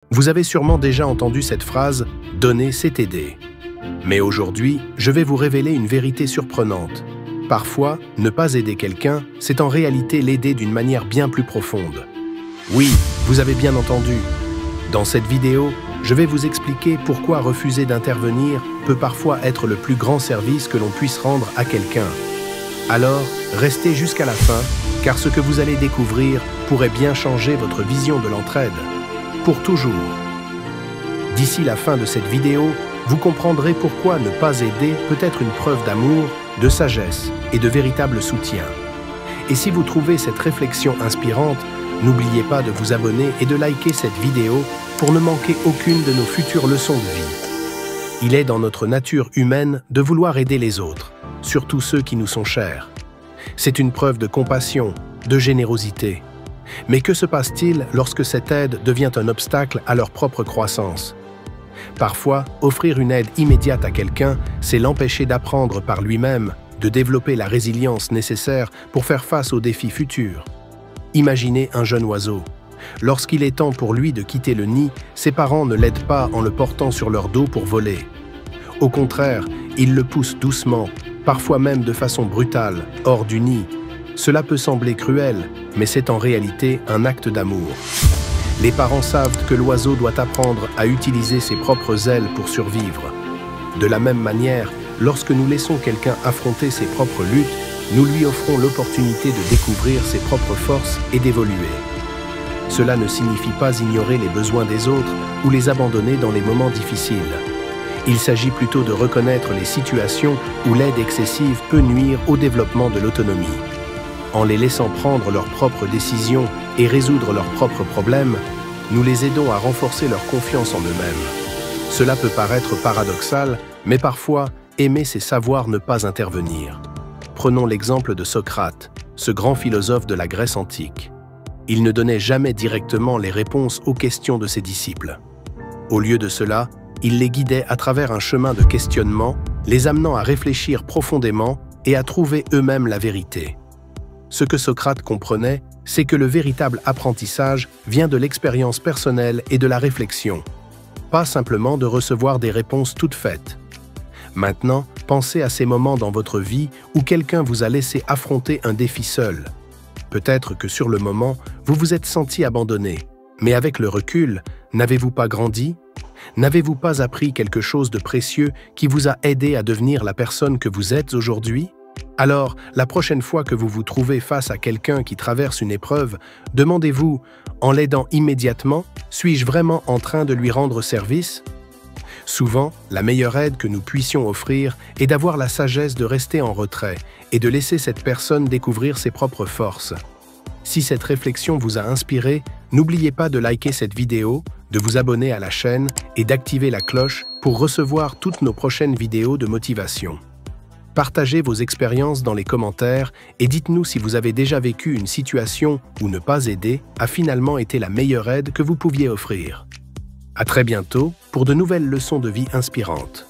Vous avez sûrement déjà entendu cette phrase « donner, c'est aider ». Mais aujourd'hui, je vais vous révéler une vérité surprenante. Parfois, ne pas aider quelqu'un, c'est en réalité l'aider d'une manière bien plus profonde. Oui, vous avez bien entendu. Dans cette vidéo, je vais vous expliquer pourquoi refuser d'intervenir peut parfois être le plus grand service que l'on puisse rendre à quelqu'un. Alors, restez jusqu'à la fin, car ce que vous allez découvrir pourrait bien changer votre vision de l'entraide. Pour toujours. D'ici la fin de cette vidéo, vous comprendrez pourquoi ne pas aider peut être une preuve d'amour, de sagesse et de véritable soutien. Et si vous trouvez cette réflexion inspirante, n'oubliez pas de vous abonner et de liker cette vidéo pour ne manquer aucune de nos futures leçons de vie. Il est dans notre nature humaine de vouloir aider les autres, surtout ceux qui nous sont chers. C'est une preuve de compassion, de générosité. Mais que se passe-t-il lorsque cette aide devient un obstacle à leur propre croissance? Parfois, offrir une aide immédiate à quelqu'un, c'est l'empêcher d'apprendre par lui-même, de développer la résilience nécessaire pour faire face aux défis futurs. Imaginez un jeune oiseau. Lorsqu'il est temps pour lui de quitter le nid, ses parents ne l'aident pas en le portant sur leur dos pour voler. Au contraire, ils le poussent doucement, parfois même de façon brutale, hors du nid. Cela peut sembler cruel, mais c'est en réalité un acte d'amour. Les parents savent que l'oiseau doit apprendre à utiliser ses propres ailes pour survivre. De la même manière, lorsque nous laissons quelqu'un affronter ses propres luttes, nous lui offrons l'opportunité de découvrir ses propres forces et d'évoluer. Cela ne signifie pas ignorer les besoins des autres ou les abandonner dans les moments difficiles. Il s'agit plutôt de reconnaître les situations où l'aide excessive peut nuire au développement de l'autonomie. En les laissant prendre leurs propres décisions et résoudre leurs propres problèmes, nous les aidons à renforcer leur confiance en eux-mêmes. Cela peut paraître paradoxal, mais parfois, aimer c'est savoir ne pas intervenir. Prenons l'exemple de Socrate, ce grand philosophe de la Grèce antique. Il ne donnait jamais directement les réponses aux questions de ses disciples. Au lieu de cela, il les guidait à travers un chemin de questionnement, les amenant à réfléchir profondément et à trouver eux-mêmes la vérité. Ce que Socrate comprenait, c'est que le véritable apprentissage vient de l'expérience personnelle et de la réflexion, pas simplement de recevoir des réponses toutes faites. Maintenant, pensez à ces moments dans votre vie où quelqu'un vous a laissé affronter un défi seul. Peut-être que sur le moment, vous vous êtes senti abandonné, mais avec le recul, n'avez-vous pas grandi? N'avez-vous pas appris quelque chose de précieux qui vous a aidé à devenir la personne que vous êtes aujourd'hui? Alors, la prochaine fois que vous vous trouvez face à quelqu'un qui traverse une épreuve, demandez-vous, en l'aidant immédiatement, suis-je vraiment en train de lui rendre service? Souvent, la meilleure aide que nous puissions offrir est d'avoir la sagesse de rester en retrait et de laisser cette personne découvrir ses propres forces. Si cette réflexion vous a inspiré, n'oubliez pas de liker cette vidéo, de vous abonner à la chaîne et d'activer la cloche pour recevoir toutes nos prochaines vidéos de motivation. Partagez vos expériences dans les commentaires et dites-nous si vous avez déjà vécu une situation où ne pas aider a finalement été la meilleure aide que vous pouviez offrir. À très bientôt pour de nouvelles leçons de vie inspirantes.